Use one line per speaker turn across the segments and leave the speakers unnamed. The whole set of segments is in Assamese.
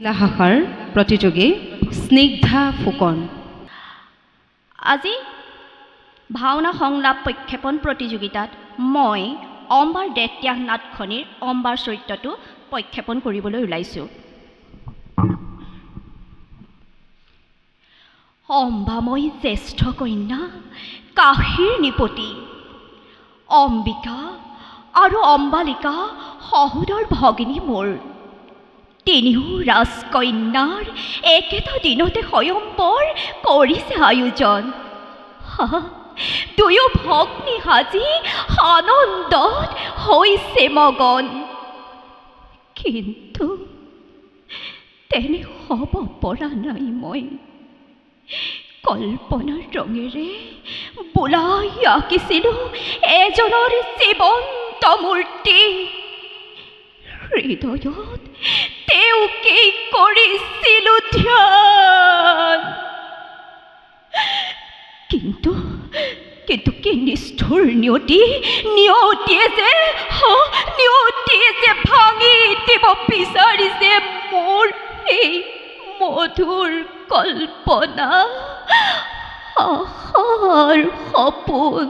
শাখাৰ প্ৰতিযোগী স্নিগ্ধা ফুকন।
আজি ভাওনা সংলাপ প্ৰক্ষেপণ প্ৰতিযোগিতাত মই অম্বাৰ দেত্যাগ নাটখনিৰ অম্বাৰ চৰিত্ৰটো প্ৰক্ষেপণ কৰিবলৈ ওলাইছোঁ। অম্বাময়ী জ্যেষ্ঠ কন্যা কাশীৰ নিপতি অম্বিকা আৰু অম্বালিকা সহোদৰ ভগিনী মোৰ। তিনিও ৰাজকন্যাৰ একেটা দিনতে স্বয়ম্বৰ কৰিছে আয়োজন। দুয়ো ভগ্নী সাজি আনন্দত হৈছে মগন। কিন্তু তেনে হ'ব পৰা নাই মই। কল্পনাৰ ৰঙেৰে বোলাই আঁকিছিলোঁ এজনৰ জীৱন্ত মূৰ্তি। হৃদয়ত তেওঁকেই কৰিছিলোঁ ধ্যান। কিন্তু কি নিষ্ঠুৰ নিয়তিয়ে যে ভাঙি দিব বিচাৰিছে মোৰ এই মধুৰ কল্পনা আশাৰ সপোন।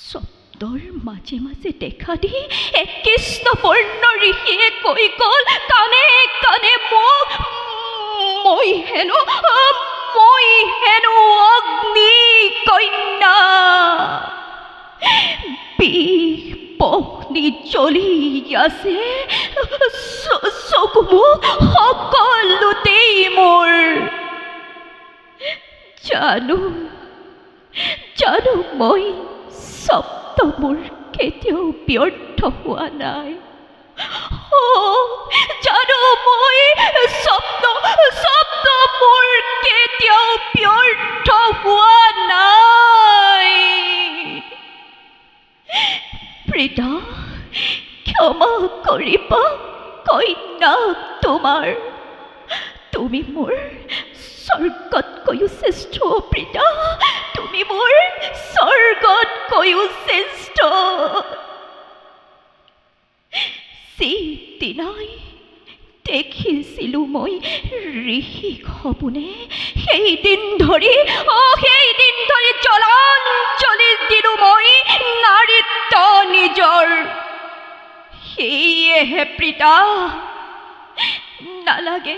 শব্দৰ মাজে মাজে দেখা দি এক কৃষ্ণপূৰ্ণ ঋষিয়ে কৈ গ'ল কাণে কাণে মোক, মই হেনো অগ্নি কন্যা। বিষ পত্নী জ্বলি আছে চকু মুখ সকলোতেই মোৰ। জানো মই শব্দ মোৰ কেতিয়াও ব্যৰ্থ হোৱা নাই। জানো মই শব্দ মোৰ কেতিয়াও ব্যৰ্থ হোৱা নাই। প্ৰীতা ক্ষমা কৰিবা কন্যাক তোমাৰ, তুমি মোৰ স্বৰ্গতকৈও শ্ৰেষ্ঠ। প্ৰীতা তুমি মোৰ স্বৰ্গতকৈও শ্ৰেষ্ঠ। যিদিনাই দেখিছিলোঁ মই ঋষিক সপোনে সেইদিন ধৰি জলাঞ্জলি দিলোঁ মই নাৰীত্ব নিজৰ। সেয়েহে প্ৰীতা নালাগে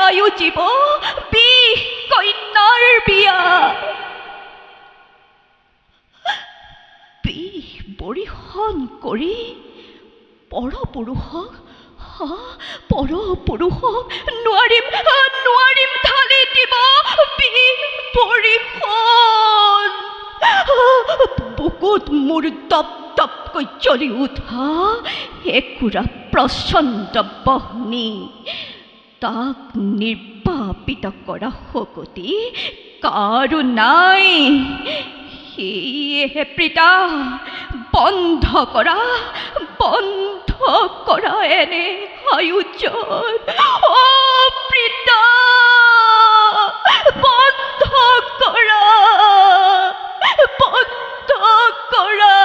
আয়ু জীৱ বিষ কন্যাৰ বিয়া। বিষ বৰিশন কৰি পৰপুৰুষক নোৱাৰিম ঢালি দিব বিষ বৰিশন। বুকুত মোৰ দপদপকৈ জ্বলি উঠা একুৰা প্ৰচণ্ড বহ্নি, তাক নিৰ্বাপিত কৰা শক্তি কাৰো নাই। সেয়েহে প্ৰীতা বন্ধ কৰা এনে আয়োজন। প্ৰীতা বন্ধ কৰা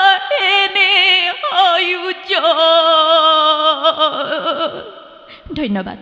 এনে আয়োজন। ধন্যবাদ।